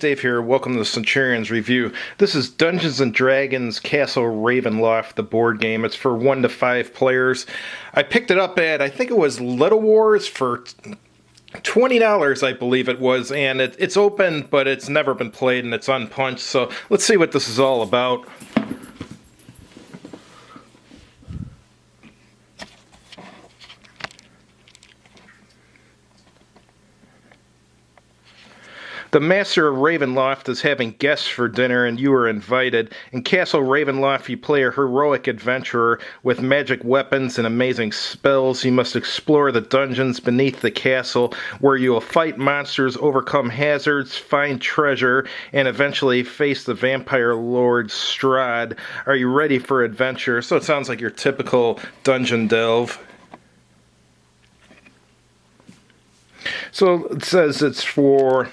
Dave here. Welcome to the Centurion's Review. This is Dungeons & Dragons Castle Ravenloft, the board game. It's for 1 to 5 players. I picked it up at, I think it was Little Wars for $20, I believe it was, and it's open, but it's never been played and it's unpunched, so let's see what this is all about. The master of Ravenloft is having guests for dinner and you are invited. In Castle Ravenloft you play a heroic adventurer with magic weapons and amazing spells. You must explore the dungeons beneath the castle where you will fight monsters, overcome hazards, find treasure, and eventually face the vampire lord Strahd. Are you ready for adventure? So it sounds like your typical dungeon delve. So it says it's for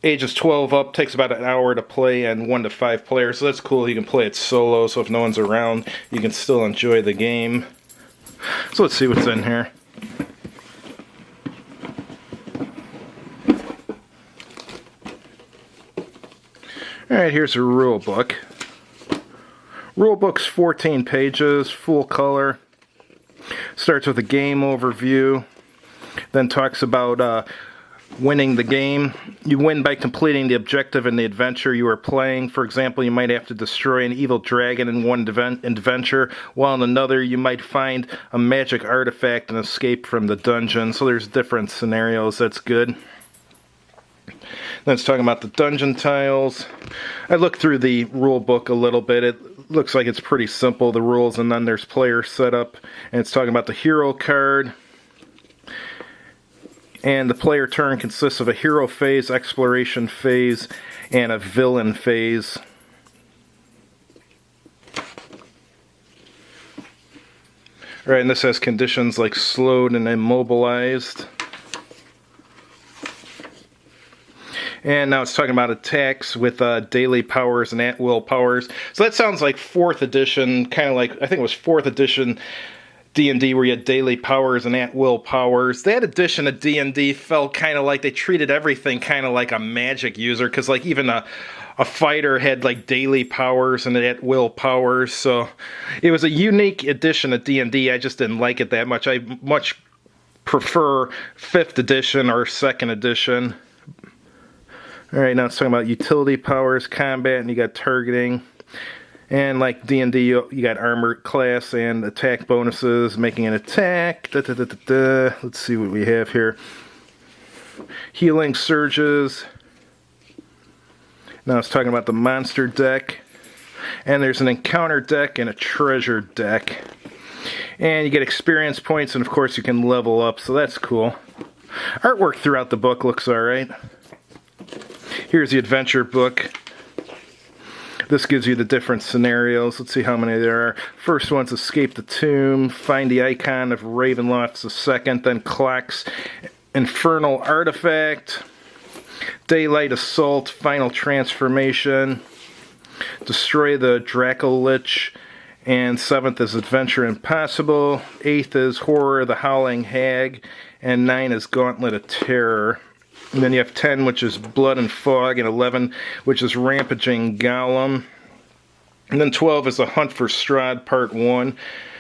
ages 12 up, takes about an hour to play, and 1 to 5 players, so that's cool. You can play it solo, so if no one's around, you can still enjoy the game. So let's see what's in here. Alright, here's a rule book. Rule book's 14 pages, full color. Starts with a game overview, then talks about winning the game. You win by completing the objective in the adventure you are playing. For example, you might have to destroy an evil dragon in one adventure, while in another you might find a magic artifact and escape from the dungeon. So there's different scenarios. That's good. Then it's talking about the dungeon tiles. I looked through the rule book a little bit. It looks like it's pretty simple, the rules, and then there's player setup. And it's talking about the hero card. And the player turn consists of a hero phase, exploration phase, and a villain phase. Alright, and this has conditions like slowed and immobilized. And now it's talking about attacks with daily powers and at-will powers. So that sounds like 4th edition, kind of like, I think it was 4th edition D&D where you had daily powers and at-will powers. That edition of D&D felt kind of like they treated everything kind of like a magic user, because like even a fighter had like daily powers and at-will powers. So it was a unique edition of D&D. I just didn't like it that much. I much prefer 5th edition or 2nd edition. Alright, now it's talking about utility powers, combat, and you got targeting. And like D&D, you got armor class and attack bonuses, making an attack. Let's see what we have here. Healing surges. Now it's talking about the monster deck. And there's an encounter deck and a treasure deck. And you get experience points, and of course you can level up, so that's cool. Artwork throughout the book looks alright. Here's the adventure book. This gives you the different scenarios. Let's see how many there are. First one's escape the tomb, find the icon of Ravenloft's the second, then clocks, infernal artifact, daylight assault, final transformation, destroy the Dracolich, and 7th is adventure impossible, 8th is horror the howling hag, and 9 is gauntlet of terror. And then you have 10, which is Blood and Fog, and 11, which is Rampaging Golem. And then 12 is The Hunt for Strahd, Part 1.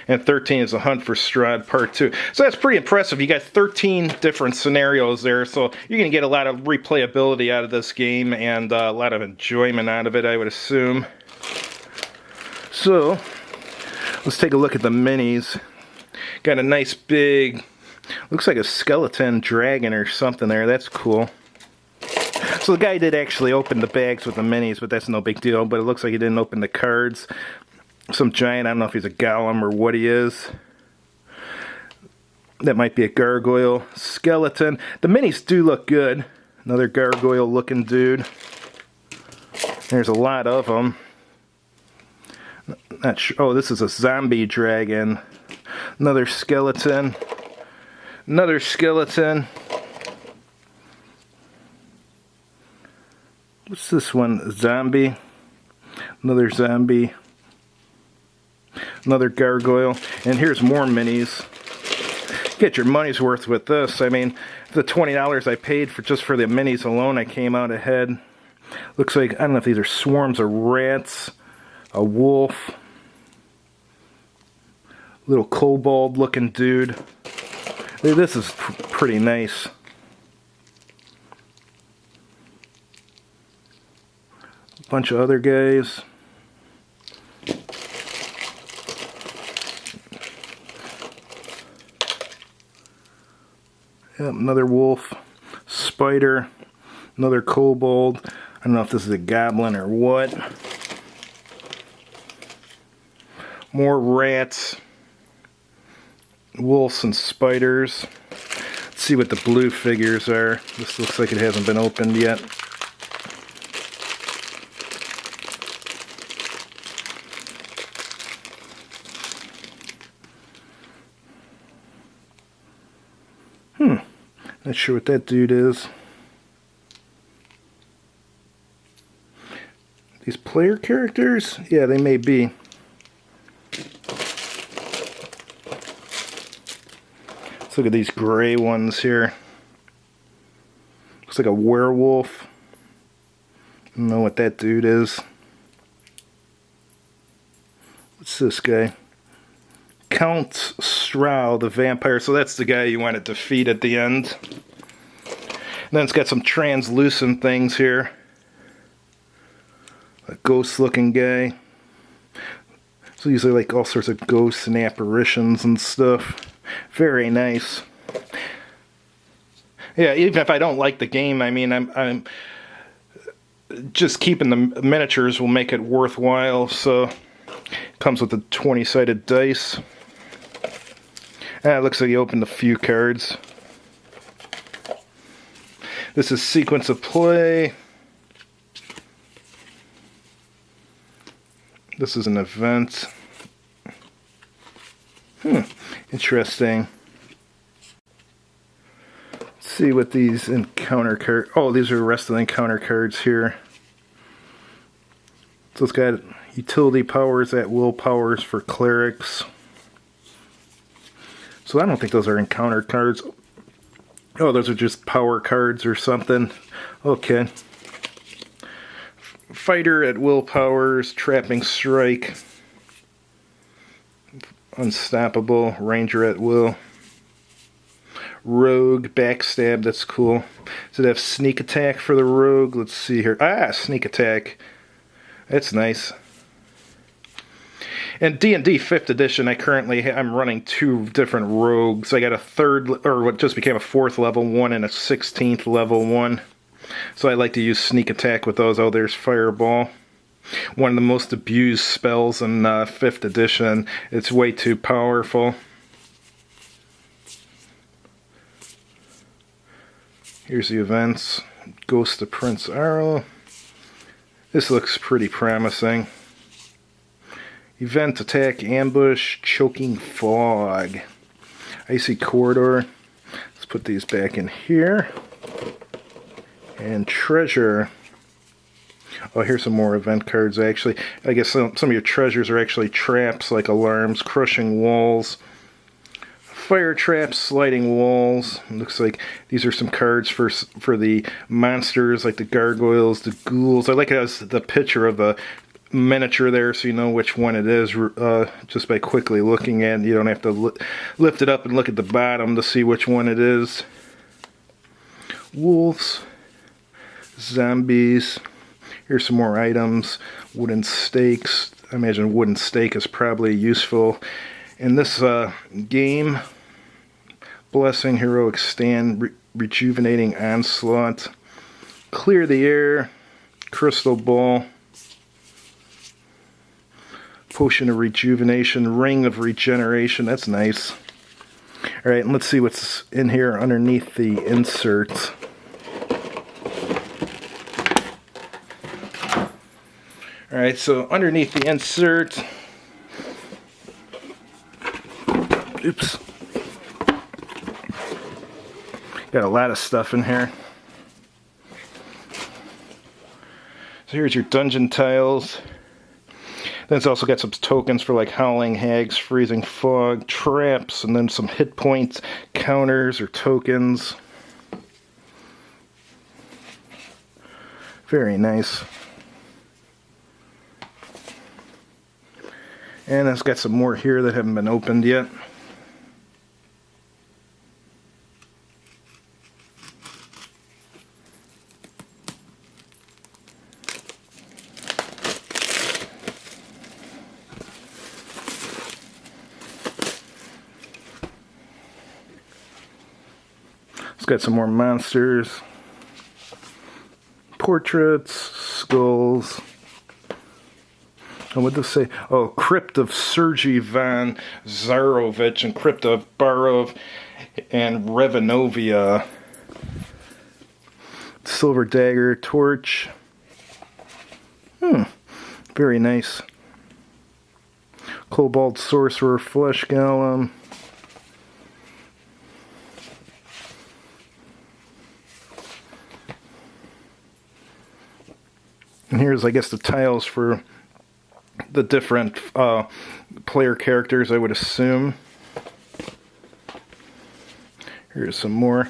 And 13 is The Hunt for Strahd, Part 2. So that's pretty impressive. You got 13 different scenarios there, so you're going to get a lot of replayability out of this game, and a lot of enjoyment out of it, I would assume. So, let's take a look at the minis. Got a nice big, looks like a skeleton dragon or something there. That's cool. So the guy did actually open the bags with the minis, but that's no big deal. But it looks like he didn't open the cards. Some giant, I don't know if he's a golem or what he is. That might be a gargoyle skeleton. The minis do look good. Another gargoyle looking dude. There's a lot of them. Not sure. Oh, this is a zombie dragon. Another skeleton. Another skeleton. What's this one? Zombie. Another zombie. Another gargoyle. And here's more minis. Get your money's worth with this. I mean, the $20 I paid for just for the minis alone, I came out ahead. Looks like, I don't know if these are swarms of rats, a wolf, little kobold looking dude. This is pretty nice. A bunch of other guys. Yep, another wolf, spider, another kobold. I don't know if this is a goblin or what. More rats, wolves and spiders. Let's see what the blue figures are. This looks like it hasn't been opened yet. Not sure what that dude is. These player characters? Yeah, they may be. Let's look at these gray ones here. Looks like a werewolf. I don't know what that dude is. What's this guy? Count Strow, the vampire. So that's the guy you want to defeat at the end. And then it's got some translucent things here. A ghost-looking guy. So these are like all sorts of ghosts and apparitions and stuff. Very nice. Yeah, even if I don't like the game, I mean, I'm just keeping the miniatures will make it worthwhile. So it comes with the 20-sided dice. It looks like you opened a few cards. This is sequence of play. This is an event. Interesting. Let's see what these encounter cards. Oh, these are the rest of the encounter cards here. So it's got utility powers, at will powers for clerics. So I don't think those are encounter cards. Oh, those are just power cards or something. Okay. Fighter at will powers, trapping strike, unstoppable, ranger at will, rogue, backstab, that's cool. Does it have sneak attack for the rogue? Let's see here. Ah, sneak attack. That's nice. In D&D 5th edition, I'm running 2 different rogues. I got a 3rd, or what just became a 4th level one and a 16th level one. So I like to use sneak attack with those. Oh, there's fireball. One of the most abused spells in 5th edition. It's way too powerful. Here's the events. Ghost of Prince Arrow. This looks pretty promising. Event, attack, ambush, choking fog. Icy corridor. Let's put these back in here. And treasure. Oh, here's some more event cards actually. I guess some of your treasures are actually traps like alarms, crushing walls, fire traps, sliding walls. It looks like these are some cards for the monsters like the gargoyles, the ghouls. I like it as the picture of the miniature there so you know which one it is just by quickly looking at it. You don't have to lift it up and look at the bottom to see which one it is. Wolves, zombies. Here's some more items. Wooden stakes. I imagine wooden stake is probably useful in this game. Blessing, heroic stand, rejuvenating onslaught, clear the air, crystal ball, potion of rejuvenation, ring of regeneration. That's nice. All right, and let's see what's in here underneath the inserts. All right, so underneath the insert, oops, got a lot of stuff in here. So here's your dungeon tiles. Then it's also got some tokens for like howling hags, freezing fog, traps, and then some hit points, counters or tokens. Very nice. And it's got some more here that haven't been opened yet. It's got some more monsters, portraits, skulls. Oh, what does it say? Oh, Crypt of Sergei von Zarovich and Crypt of Barov and Ravenovia. Silver dagger, torch. Very nice. Cobalt sorcerer, flesh golem. And here's, I guess, the tiles for the different player characters, I would assume. Here's some more.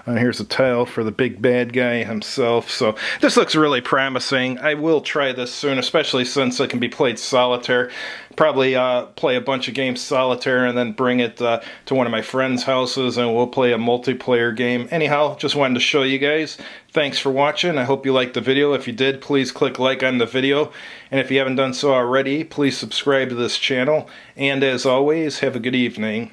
And here's a tile for the big bad guy himself. So this looks really promising. I will try this soon, especially since it can be played solitaire. Probably play a bunch of games solitaire and then bring it to one of my friends' houses and we'll play a multiplayer game. Anyhow, just wanted to show you guys. Thanks for watching. I hope you liked the video. If you did, please click like on the video. And if you haven't done so already, please subscribe to this channel. And as always, have a good evening.